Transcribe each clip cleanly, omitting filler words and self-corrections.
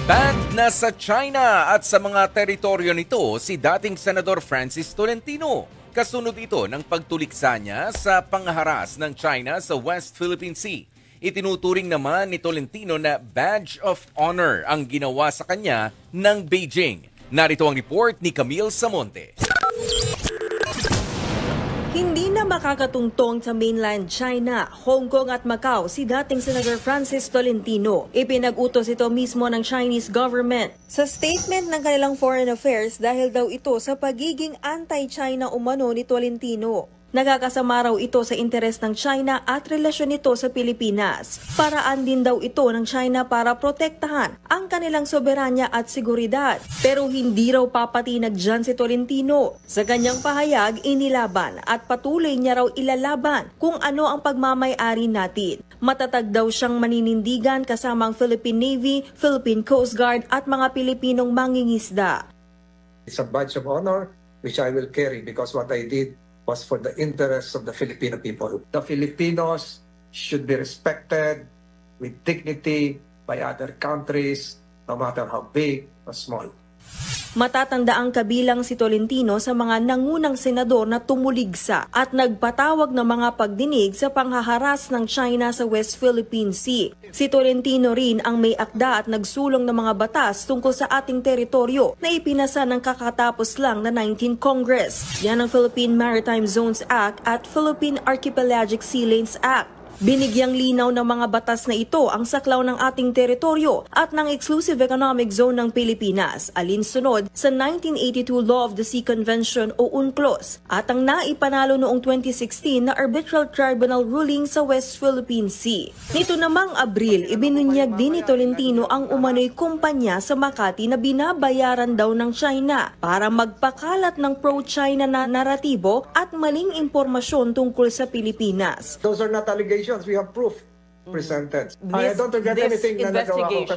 Banned na sa China at sa mga teritoryo nito si dating Senador Francis Tolentino. Kasunod ito ng pagtuliksa niya sa pangharas ng China sa West Philippine Sea. Itinuturing naman ni Tolentino na badge of honor ang ginawa sa kanya ng Beijing. Narito ang report ni Camille Samonte. Hindi na makakatungtong sa mainland China, Hong Kong at Macau si dating Senator Francis Tolentino. Ipinag-utos ito mismo ng Chinese government. Sa statement ng kanilang foreign affairs dahil daw ito sa pagiging anti-China umano ni Tolentino. Nagkakasama raw ito sa interes ng China at relasyon nito sa Pilipinas. Paraan din daw ito ng China para protektahan ang kanilang soberanya at seguridad. Pero hindi raw papatinag dyan si Tolentino. Sa kanyang pahayag, inilaban at patuloy niya raw ilalaban kung ano ang pagmamay-ari natin. Matatag daw siyang maninindigan kasama ang Philippine Navy, Philippine Coast Guard at mga Pilipinong mangingisda. It's a badge of honor which I will carry because what I did was for the interests of the Filipino people. The Filipinos should be respected with dignity by other countries, no matter how big or small. Matatanda ang kabilang si Tolentino sa mga nangunang senador na tumuligsa at nagpatawag ng mga pagdinig sa panghaharas ng China sa West Philippine Sea. Si Tolentino rin ang may akda at nagsulong ng mga batas tungkol sa ating teritoryo na ipinasa ng kakatapos lang na 19th Congress. Yan ang Philippine Maritime Zones Act at Philippine Archipelagic Sea Lanes Act. Binigyang linaw ng mga batas na ito ang saklaw ng ating teritoryo at ng Exclusive Economic Zone ng Pilipinas, alinsunod sa 1982 Law of the Sea Convention o UNCLOS at ang naipanalo noong 2016 na Arbitral Tribunal ruling sa West Philippine Sea. Nito namang Abril, ibinunyag din ni Tolentino ang umano'y kumpanya sa Makati na binabayaran daw ng China para magpakalat ng pro-China na naratibo at maling impormasyon tungkol sa Pilipinas. Those are not allegations. We have proof presented. I don't regret anything na nagawa ko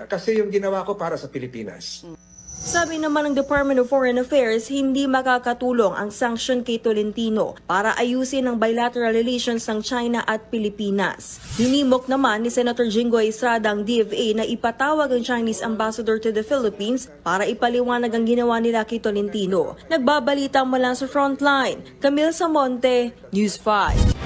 kasi yung ginawa ko para sa Pilipinas. Sabi naman ng Department of Foreign Affairs, hindi makakatulong ang sanction kay Tolentino para ayusin ang bilateral relations ng China at Pilipinas. Hinimok naman ni Senator Jinggoy Estrada ang DFA na ipatawag ang Chinese ambassador to the Philippines para ipaliwanag ang ginawa nila kay Tolentino. Nagbabalita mula sa Frontline, Camille Samonte, News 5.